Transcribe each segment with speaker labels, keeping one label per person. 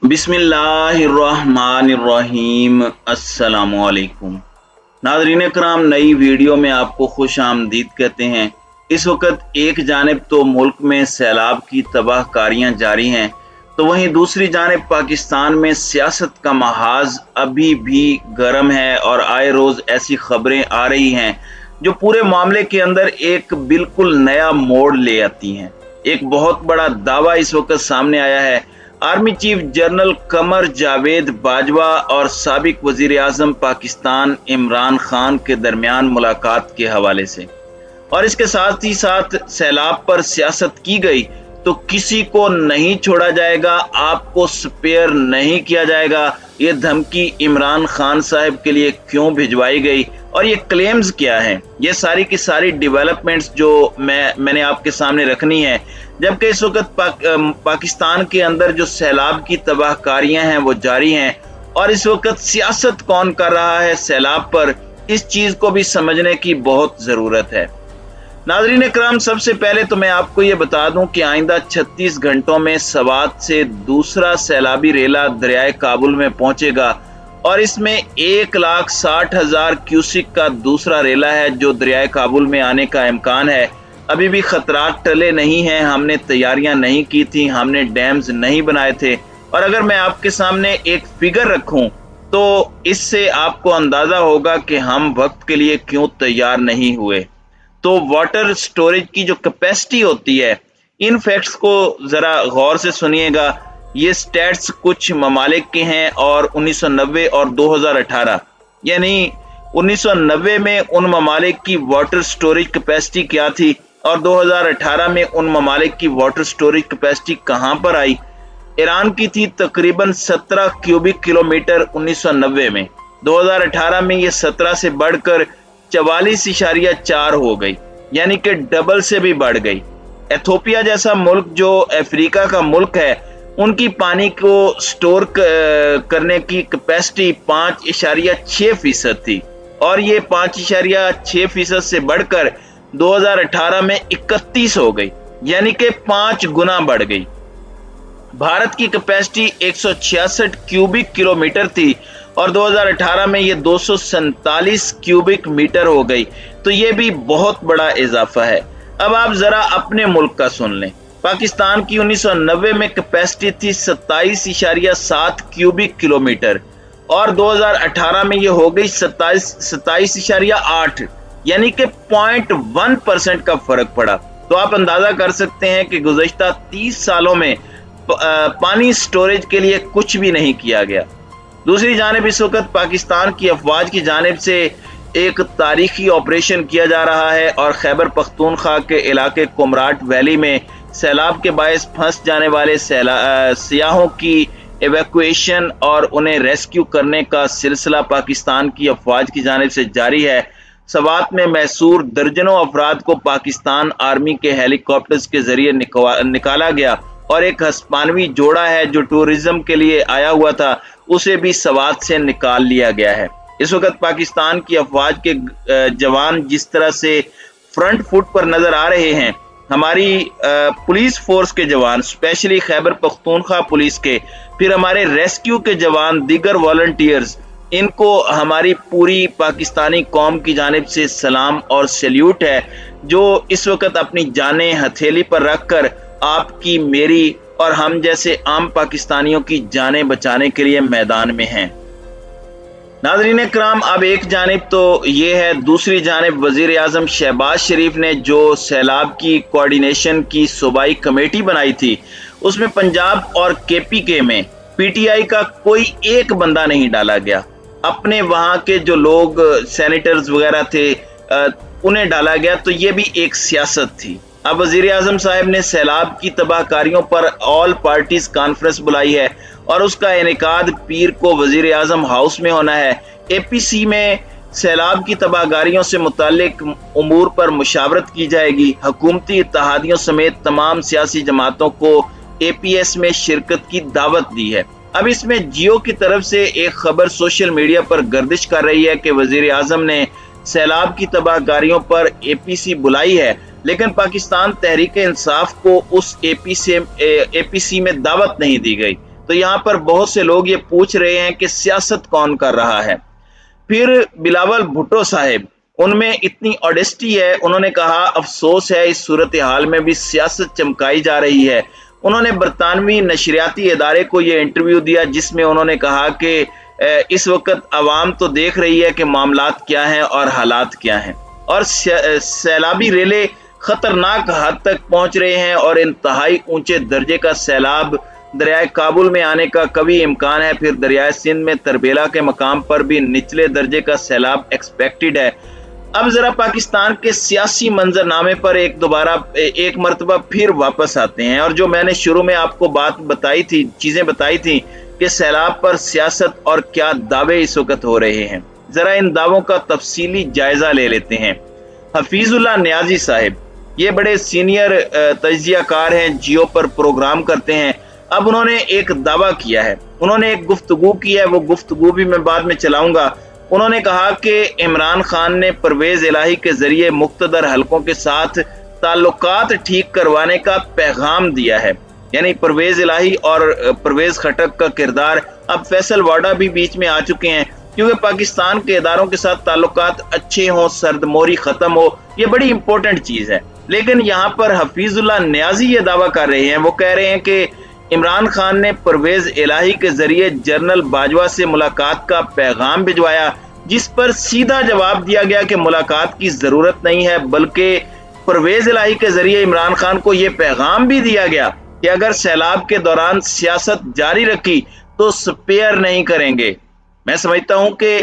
Speaker 1: बिस्मिल्लाहिर्रहमानिर्रहीम। अस्सलामुअलैकुम नाज़रीन कराम, नई वीडियो में आपको खुश आमदीद कहते हैं। इस वक्त एक जानिब तो मुल्क में सैलाब की तबाहकारियाँ जारी हैं, तो वहीं दूसरी जानिब पाकिस्तान में सियासत का महाज अभी भी गर्म है और आए रोज़ ऐसी खबरें आ रही हैं जो पूरे मामले के अंदर एक बिल्कुल नया मोड़ ले आती हैं। एक बहुत बड़ा दावा इस वक्त सामने आया है army chief general Qamar Javed Bajwa और साबिक वजीर आजम पाकिस्तान इमरान खान के दरमियान मुलाकात के हवाले से, और इसके साथ ही साथ सैलाब पर सियासत की गई तो किसी को नहीं छोड़ा जाएगा, आपको स्पेयर नहीं किया जाएगा। ये धमकी इमरान खान साहब के लिए क्यों भिजवाई गई और ये क्लेम्स क्या हैं, ये सारी की सारी डेवलपमेंट्स जो मैंने आपके सामने रखनी है। जबकि इस वक्त पाकिस्तान के अंदर जो सैलाब की तबाहकारियां हैं वो जारी हैं, और इस वक्त सियासत कौन कर रहा है सैलाब पर, इस चीज को भी समझने की बहुत जरूरत है। नाज़रीन इकराम, सबसे पहले तो मैं आपको ये बता दूं कि आइंदा 36 घंटों में सवात से दूसरा सैलाबी रेला दरियाए काबुल में पहुंचेगा, और इसमें 1,60,000 क्यूसिक का दूसरा रेला है जो दरियाए काबुल में आने का इम्कान है। अभी भी खतरात टले नहीं हैं, हमने तैयारियां नहीं की थी, हमने डैम्स नहीं बनाए थे। और अगर मैं आपके सामने एक फिगर रखूं तो इससे आपको अंदाजा होगा कि हम वक्त के लिए क्यों तैयार नहीं हुए। तो वाटर स्टोरेज की जो कैपेसिटी होती है, इन फैक्ट्स को जरा गौर से सुनिएगा। ये स्टैट्स कुछ ममालिक के हैं और 1990 और 2018, यानी 1990 में उन ममालिक की वाटर स्टोरेज कैपेसिटी क्या थी और 2018 में उन ममालिक की वाटर स्टोरेज कैपेसिटी कहां पर आई। ईरान की थी तकरीबन 17 क्यूबिक किलोमीटर 1990 में, 2018 में ये 17 से बढ़कर 44.4 हो गई, यानी कि डबल से भी बढ़ गई। एथोपिया जैसा मुल्क जो अफ्रीका का मुल्क है, उनकी पानी को स्टोर करने की कैपेसिटी 5.6% थी, और ये 5.6% से बढ़कर 2018 में 31 हो गई, यानी कि 5 गुना बढ़ गई। भारत की कैपेसिटी 166 क्यूबिक किलोमीटर थी और 2018 में ये 247 क्यूबिक मीटर हो गई, तो ये भी बहुत बड़ा इजाफा है। अब आप जरा अपने मुल्क का सुन लें। पाकिस्तान की 1990 में कैपेसिटी थी 27.7 क्यूबिक किलोमीटर और 2018 में ये हो गई 27.8, यानी कि 0.1% का फर्क पड़ा। तो आप अंदाजा कर सकते हैं कि गुज़श्ता 30 सालों में पानी स्टोरेज के लिए कुछ भी नहीं किया गया। दूसरी जानिब इस वक्त पाकिस्तान की अफवाज की जानिब से एक तारीखी ऑपरेशन किया जा रहा है और खैबर पख्तूनख्वा के इलाके कुमराट वैली में सैलाब के बायस फंस जाने वाले सियाहों की एवैक्यूएशन और उन्हें रेस्क्यू करने का सिलसिला पाकिस्तान की अफवाज की जानिब से जारी है। सवात में मैसूर दर्जनों अफराद को पाकिस्तान आर्मी के हेलीकॉप्टर्स के जरिए निकाला गया, और एक हस्पानवी जोड़ा है जो टूरिज्म के लिए आया हुआ था, उसे भी सवात से निकाल लिया गया है। इस वक्त पाकिस्तान की अफवाज के जवान जिस तरह से फ्रंट फुट पर नजर आ रहे हैं, हमारी पुलिस फोर्स के जवान, स्पेशली खैबर पख्तूनख्वा पुलिस के, फिर हमारे रेस्क्यू के जवान, दीगर वॉलंटियर्स, इनको हमारी पूरी पाकिस्तानी कौम की जानिब से सलाम और सैल्यूट है, जो इस वक्त अपनी जानें हथेली पर रखकर आपकी, मेरी और हम जैसे आम पाकिस्तानियों की जानें बचाने के लिए मैदान में हैं। नाज़रीन कराम, अब एक जानिब तो ये है, दूसरी जानिब वजीर आजम शहबाज शरीफ ने जो सैलाब की कोऑर्डिनेशन की सूबाई कमेटी बनाई थी, उसमें पंजाब और केपीके में पीटीआई का कोई एक बंदा नहीं डाला गया। अपने वहाँ के जो लोग सेनेटर्स वगैरह थे उन्हें डाला गया, तो ये भी एक सियासत थी। अब वजीर आजम साहब ने सैलाब की तबाहकारियों पर ऑल पार्टीज कॉन्फ्रेंस बुलाई है और उसका इनेकाद पीर को वजीर आजम हाउस में होना है। एपीसी में सैलाब की तबाहकारियों से मुताल्लिक उमूर पर मुशावरत की जाएगी। हुकूमती इत्तेहादियों समेत तमाम सियासी जमातों को एपीएस में शिरकत की दावत दी है। अब इसमें जियो की तरफ से एक खबर सोशल मीडिया पर गर्दिश कर रही है कि वजीर आजम ने सैलाब की तबाहकारियों पर एपीसी बुलाई है, लेकिन पाकिस्तान तहरीक इंसाफ को उस एपीसी में दावत नहीं दी गई। तो यहाँ पर बहुत से लोग ये पूछ रहे हैं कि सियासत कौन कर रहा है। फिर बिलावल भुट्टो साहब, उनमें इतनी ऑडेस्टी है, उन्होंने कहा अफसोस है इस सूरत हाल में भी सियासत चमकाई जा रही है। उन्होंने बरतानवी नशरियाती इदारे को ये इंटरव्यू दिया जिसमें उन्होंने कहा कि इस वक्त आवाम तो देख रही है कि मामलात क्या हैं और हालात क्या हैं, और सैलाबी रेले खतरनाक हद तक पहुंच रहे हैं और इंतहाई ऊंचे दर्जे का सैलाब दरियाए काबुल में आने का कभी इम्कान है। फिर दरियाए सिंध में तरबेला के मकाम पर भी निचले दर्जे का सैलाब एक्सपेक्टेड है। अब जरा पाकिस्तान के सियासी मंजरनामे पर एक मरतबा फिर वापस आते हैं, और जो मैंने शुरू में आपको चीजें बताई थी कि सैलाब पर सियासत और क्या दावे इस वक्त हो रहे हैं, जरा इन दावों का तफसीली जायजा ले लेते हैं। हफीजुल्लाह नियाजी साहब, ये बड़े सीनियर तज्जियाकार हैं, जियो पर प्रोग्राम करते हैं। अब उन्होंने एक दावा किया है, उन्होंने एक गुफ्तगू की है, वो गुफ्तगू भी मैं बाद में चलाऊंगा। उन्होंने कहा कि इमरान खान ने परवेज इलाही के जरिए मुख्तदर हलकों के साथ ताल्लुकात ठीक करवाने का पैगाम दिया है। यानी परवेज इलाही और परवेज खटक का किरदार, अब फैसल वाडा भी बीच में आ चुके हैं, क्योंकि पाकिस्तान के इदारों के साथ ताल्लुकात अच्छे हों, सर्दमोरी खत्म हो, ये बड़ी इंपॉर्टेंट चीज है। लेकिन यहाँ पर हफीजुल्लाह नियाजी ये दावा कर रहे हैं, वो कह रहे हैं कि इमरान खान ने परवेज इलाही के जरिए जनरल बाजवा से मुलाकात का पैगाम भिजवाया, जिस पर सीधा जवाब दिया गया कि मुलाकात की जरूरत नहीं है, बल्कि परवेज इलाही के जरिए इमरान खान को यह पैगाम भी दिया गया कि अगर सैलाब के दौरान सियासत जारी रखी तो स्पेयर नहीं करेंगे। मैं समझता हूं कि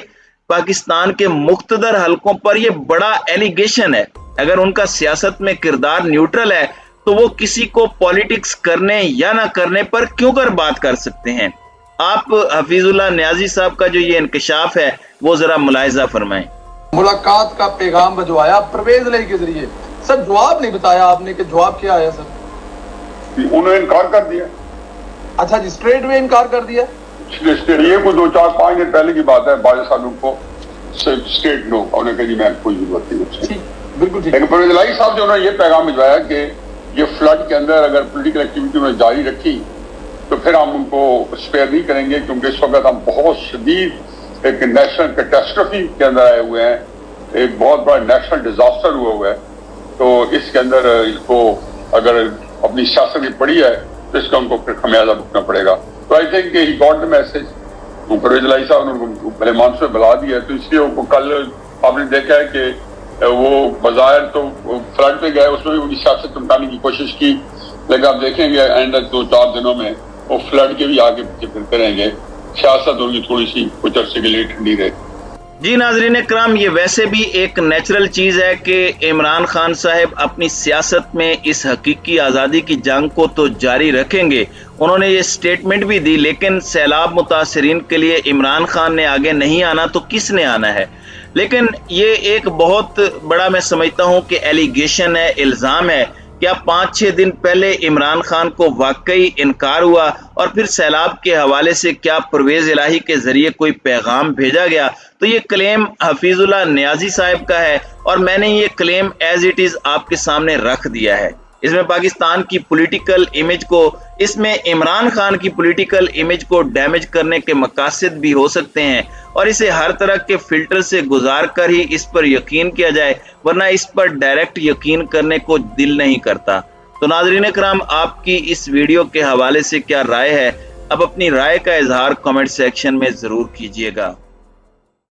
Speaker 1: पाकिस्तान के मुख्तदर हलकों पर यह बड़ा एलिगेशन है। अगर उनका सियासत में किरदार न्यूट्रल है तो वो किसी को पॉलिटिक्स करने या ना करने पर क्यों कर बात कर सकते हैं। आप हफीजुल्लाह नियाजी साहब का जो ये इंकशाफ है वो जरा मुलाहिजा फरमाएं।
Speaker 2: मुलाकात का पैगाम भिजवाया परवेज इलाही के जरिए, सर जवाब नहीं बताया आपने कि जवाब क्या आया सर?
Speaker 3: उन्होंने इनकार कर दिया।
Speaker 2: अच्छा जी, स्ट्रेट वे इनकार कर दिया।
Speaker 3: ये कोई 2-4-5 दिन पहले की बात है, बाजा साहब को स्टेट नो, उन्होंने कहा जी मैं कोई जरूरत नहीं।
Speaker 2: बिल्कुल ठीक।
Speaker 3: लेकिन परवेज इलाही साहब जो उन्होंने ये पैगाम भिजवाया कि ये फ्लड के अंदर अगर पॉलिटिकल एक्टिविटी में जारी रखी तो फिर हम उनको स्पेयर नहीं करेंगे, क्योंकि इस वक्त हम बहुत शदीद एक नेशनल कैटास्ट्रफी के अंदर आए हुए हैं, एक बहुत बड़ा नेशनल डिजास्टर हुआ है। तो इसके अंदर इसको अगर अपनी सियासत में पड़ी है तो इसका उनको फिर खमियाजा भुगतना पड़ेगा। तो I think he got the message. Pervez Elahi साहब ने उनको भले मानस में बुला दिया, तो इसलिए उनको कल आपने देखा है कि वो बाजार तो फ्लड पे गए, उसमें भी उनकी सियासत चमकाने की कोशिश की, लेकिन आप देखेंगे एंड 2-4 दिनों में वो फ्लड के भी आगे पीछे फिरते रहेंगे, सियासत उनकी थोड़ी सी कुछ अरसे के लिए ठंडी रहे।
Speaker 1: जी नाजरीन इकराम, ये वैसे भी एक नेचुरल चीज है कि इमरान खान साहब अपनी सियासत में इस हकीकी आज़ादी की जंग को तो जारी रखेंगे। उन्होंने ये स्टेटमेंट भी दी, लेकिन सैलाब मुतासरीन के लिए इमरान खान ने आगे नहीं आना तो किसने आना है। लेकिन ये एक बहुत बड़ा मैं समझता हूँ कि एलिगेशन है, इल्ज़ाम है। क्या 5-6 दिन पहले इमरान खान को वाकई इनकार हुआ और फिर सैलाब के हवाले से क्या परवेज इलाही के जरिए कोई पैगाम भेजा गया? तो ये क्लेम हफीजुल्लाह नियाजी साहब का है और मैंने ये क्लेम एज इट इज आपके सामने रख दिया है। इसमें पाकिस्तान की पॉलिटिकल इमेज को, इसमें इमरान खान की पॉलिटिकल इमेज को डैमेज करने के मकासद भी हो सकते हैं और इसे हर तरह के फिल्टर से गुजार कर ही इस पर यकीन किया जाए, वरना इस पर डायरेक्ट यकीन करने को दिल नहीं करता। तो नाज़रीन इकराम, आपकी इस वीडियो के हवाले से क्या राय है? अब अपनी राय का इजहार कमेंट सेक्शन में जरूर कीजिएगा।